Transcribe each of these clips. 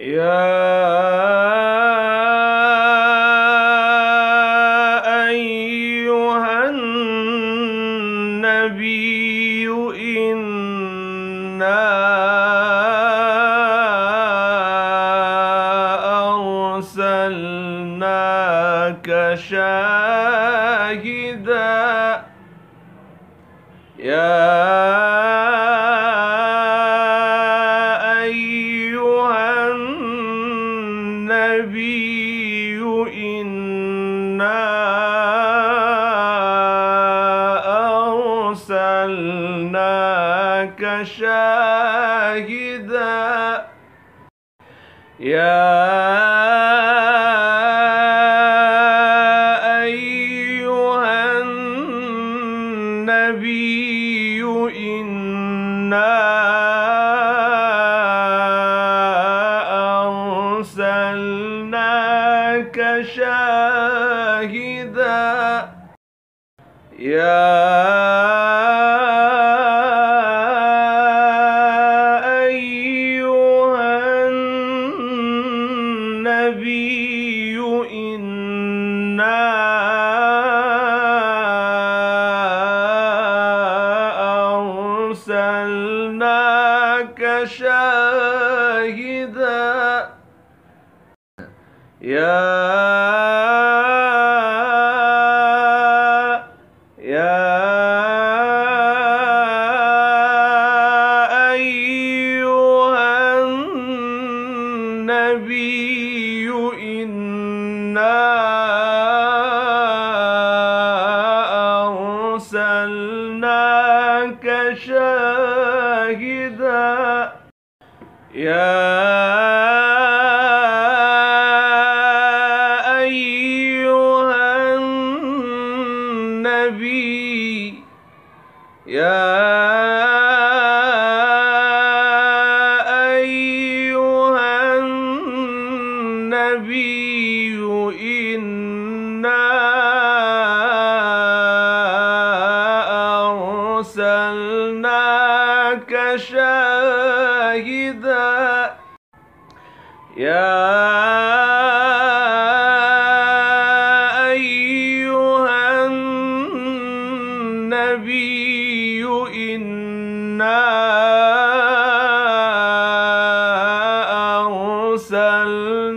يا أيها النبي إنا أرسلناك شاهدا النبي إنا أرسلناك شاهدا أيها النبي إنا أرسلناك شاهدا أيها النبي إنا أرسلناك شاهدا أيها النبي إنا أرسلناك شاهدا أيها النبي أيها النبي إنا أرسلناك شاهدا أيها النبي إنا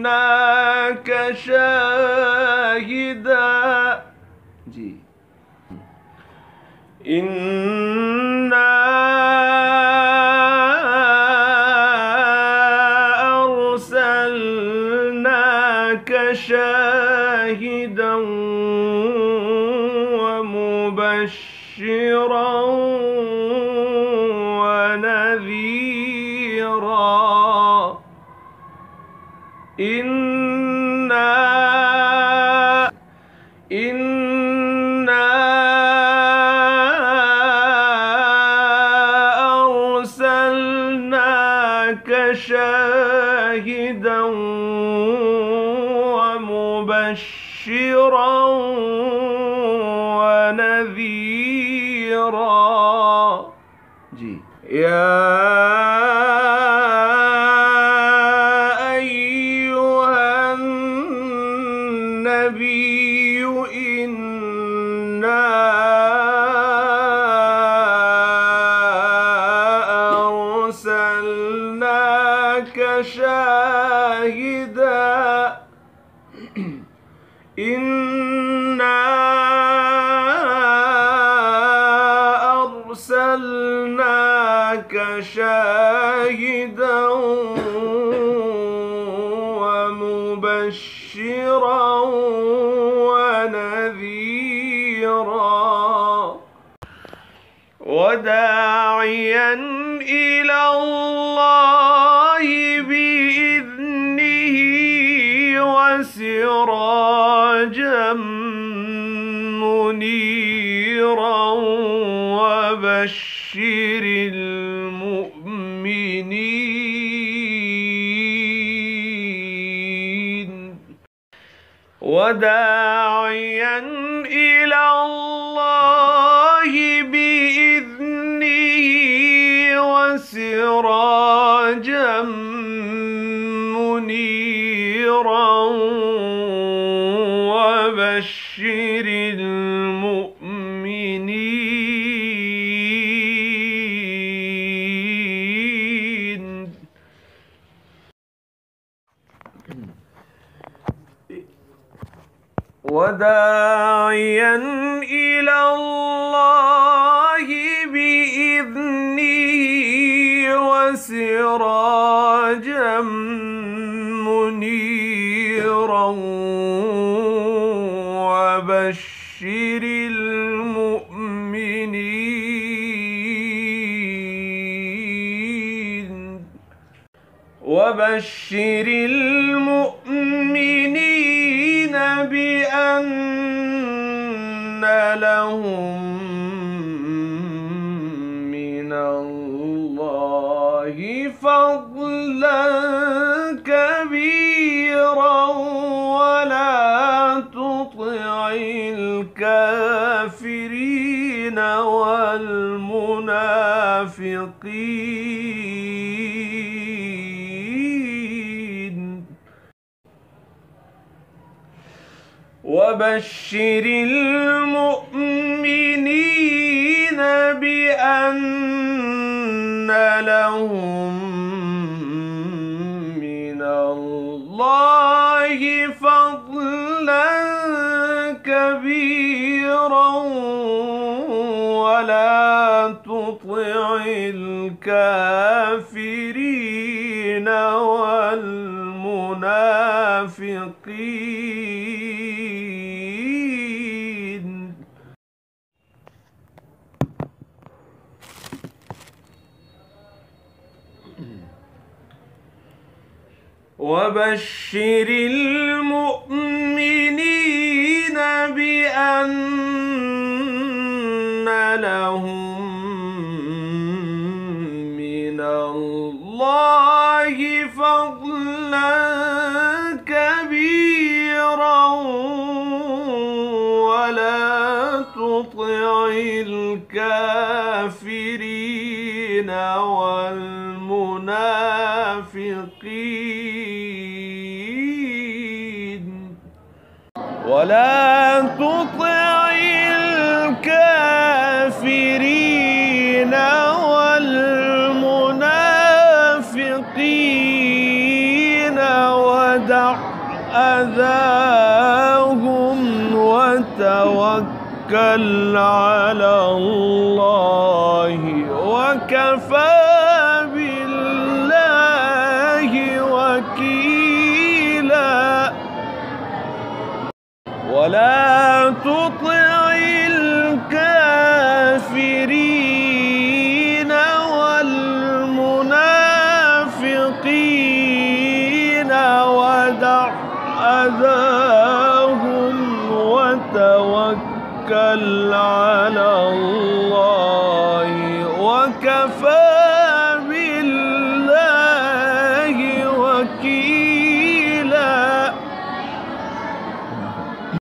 أرسلناك شاهدا إنا أرسلناك شاهدا ومبشرا ونذيرا إنا أرسلناك شاهدا ومبشرا ونذيرا أيها النبي إنا أرسلناك شاهدا إنا أرسلناك شاهدا ومبشرا ونذيرا وداعيا إلى الله بإذنه وسراجا منيرا وبشر المؤمنين وداعيا إلى الله بإذنه وسراجا منيرا المؤمنين. وداعيا إلى الله بإذنه وسراجا منيرا وبشر المؤمنين بأن لهم من الله فضلا كبيرا ولا تطع الكافرين والمنافقين. وبشر المؤمنين بأن لهم من الله فضلا كبيرا ولا تطع الكافرين والمنافقين. وبشر المؤمنين بأن لهم من الله فضلا كبيرا ولا تطع الكافرين والمنافقين. ولا تطع الكافرين والمنافقين ودع أذاهم وتوكل على الله وكفى بالله وكيلا. ولا تطع الكافرين والمنافقين ودع أذاهم وتوكل على